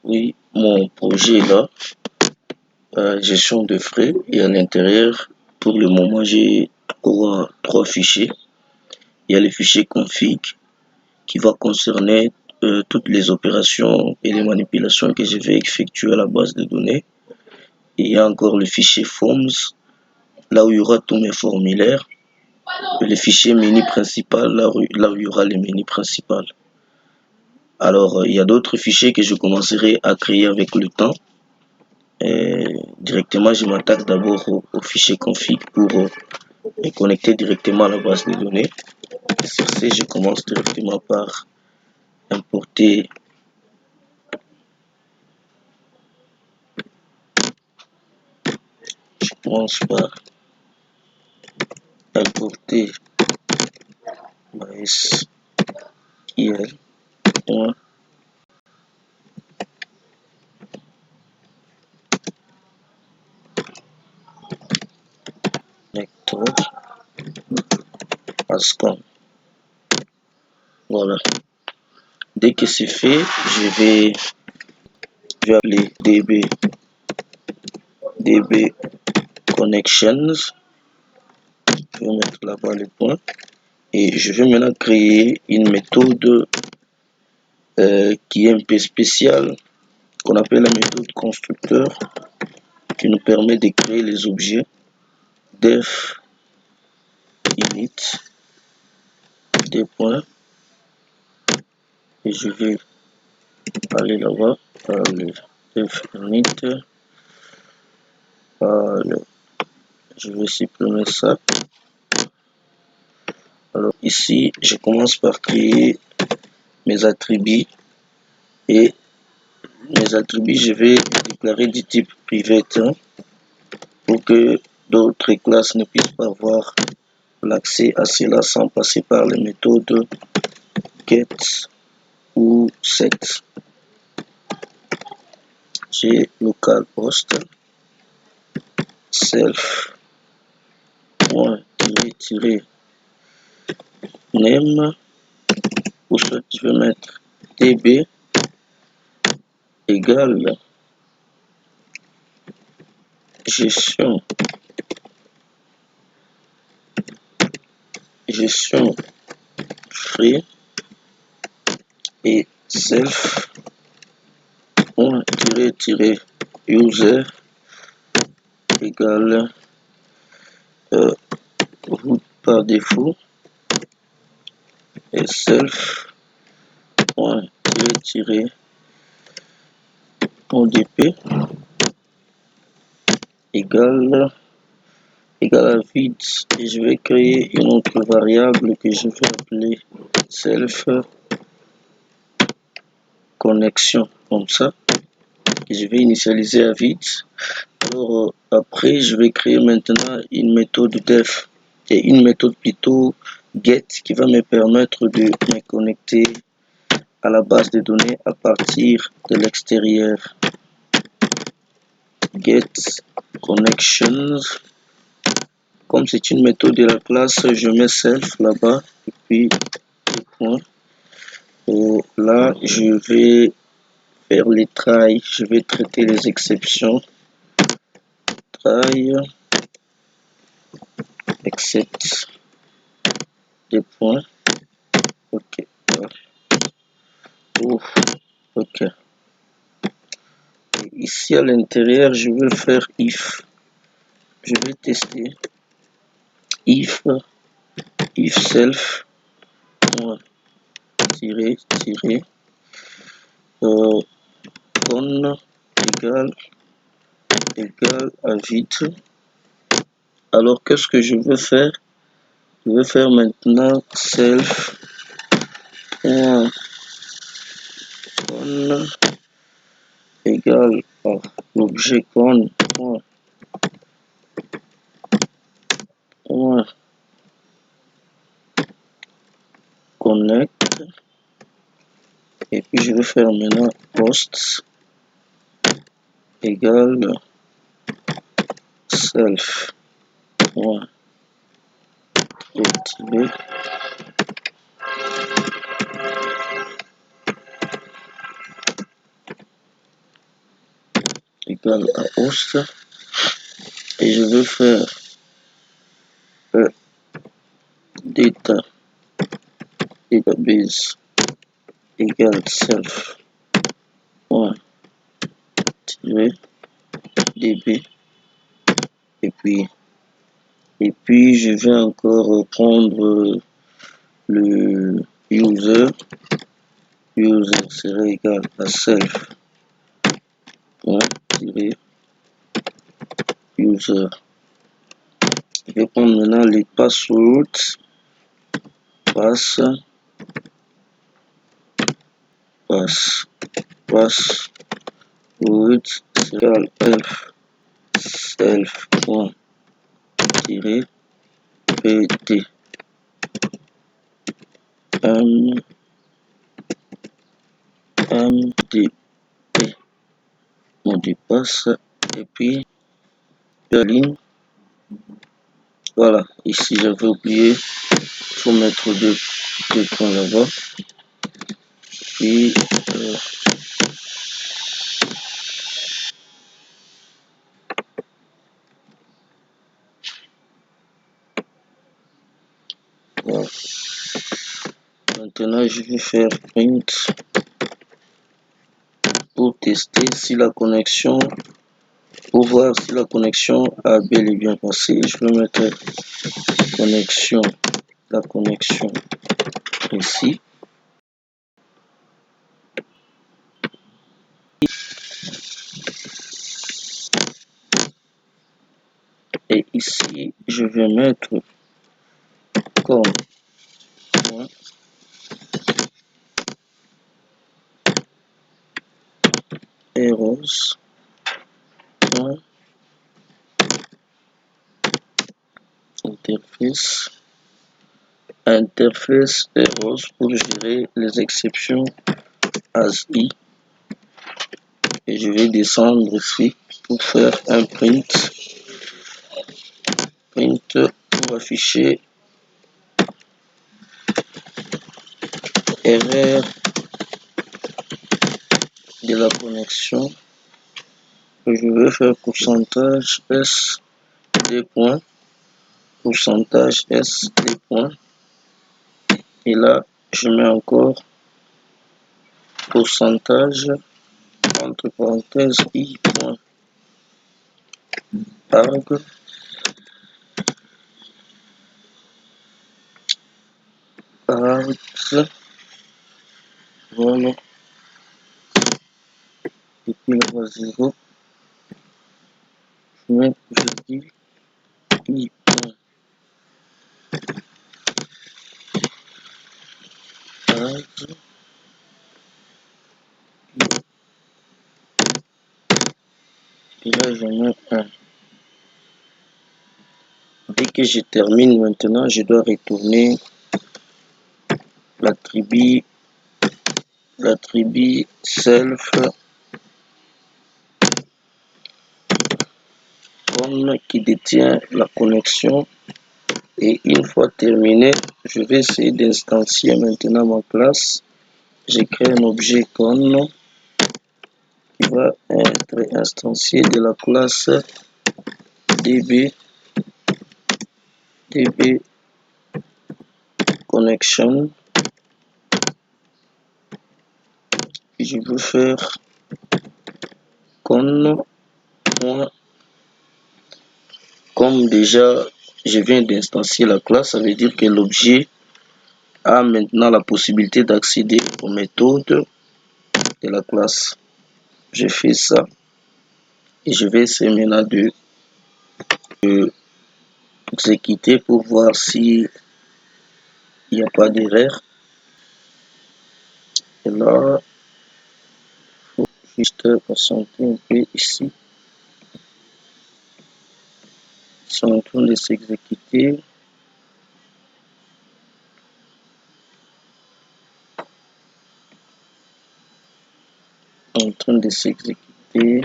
Oui, mon projet est là, gestion de frais et à l'intérieur, pour le moment, j'ai trois fichiers. Il y a le fichier config qui va concerner toutes les opérations et les manipulations que je vais effectuer à la base de données. Et il y a encore le fichier forms, là où il y aura tous mes formulaires. Et le fichier menu principal, là où il y aura les menus principales. Alors, il y a d'autres fichiers que je commencerai à créer avec le temps. Directement, je m'attaque d'abord au fichier config pour me connecter directement à la base de données. Sur ce, je commence directement par importer je commence par importer MySQL connector ascom. Voilà. Dès que c'est fait, je vais appeler db connections. Je vais mettre là-bas les points. Et je vais maintenant créer une méthode qui est un peu spéciale, qu'on appelle la méthode constructeur, qui nous permet de créer les objets def init des points. Et je vais aller là-bas, le def init, je vais supprimer ça. Alors ici, je commence par créer mes attributs et mes attributs, je vais déclarer du type private pour que d'autres classes ne puissent pas avoir l'accès à cela sans passer par les méthodes get ou set. J'ai localhost self name ou soit je vais mettre db égale gestion free et self user égale root par défaut et self odp égale à vide et je vais créer une autre variable que je vais appeler self connexion comme ça et je vais initialiser à vide. Alors après je vais créer maintenant une méthode def et une méthode plutôt get qui va me permettre de me connecter à la base de données à partir de l'extérieur. Get connections. Comme c'est une méthode de la classe, je mets self là-bas et puis point. Et là, je vais faire les try, je vais traiter les exceptions. Try except des points. Ok. Ok. Et ici à l'intérieur, je vais faire if. Je vais tester if self on égale à vide. Alors qu'est-ce que je veux faire? Je vais faire maintenant self on égale à l'objet con connect et puis je vais faire maintenant post égale self égale à host et je veux faire database égale self db et puis je vais encore prendre le user sera égal à self user. Je vais prendre maintenant les passwords password égale self pt mdp mot de passe et puis la ligne. Voilà, ici j'avais oublié, il faut mettre deux points là-bas. Puis voilà. Maintenant je vais faire print pour tester si la connexion, pour voir si la connexion a bel et bien passé. Je vais mettre la connexion ici. Et ici, je vais mettre comme errors interface errors pour gérer les exceptions ASI. Et je vais descendre ici pour faire un print pour afficher erreur de la connexion que je vais faire pourcentage S des points, pourcentage S des points, et là je mets encore pourcentage entre parenthèses I point arg voilà, et puis là 0 je mets virgule I point arg et là je mets 1. Dès que je termine maintenant, je dois retourner l'attribut self qui détient la connexion. Et une fois terminé, je vais essayer d'instancier maintenant ma classe. J'ai créé un objet con qui va être instancié de la classe db connection. Et je veux faire con. Comme déjà je viens d'instancier la classe, ça veut dire que l'objet a maintenant la possibilité d'accéder aux méthodes de la classe. Je fais ça et je vais essayer maintenant de exécuter pour voir s'il n'y a pas d'erreur. Et là, il faut juste patienter un peu ici. Ils sont en train de s'exécuter. En train de s'exécuter.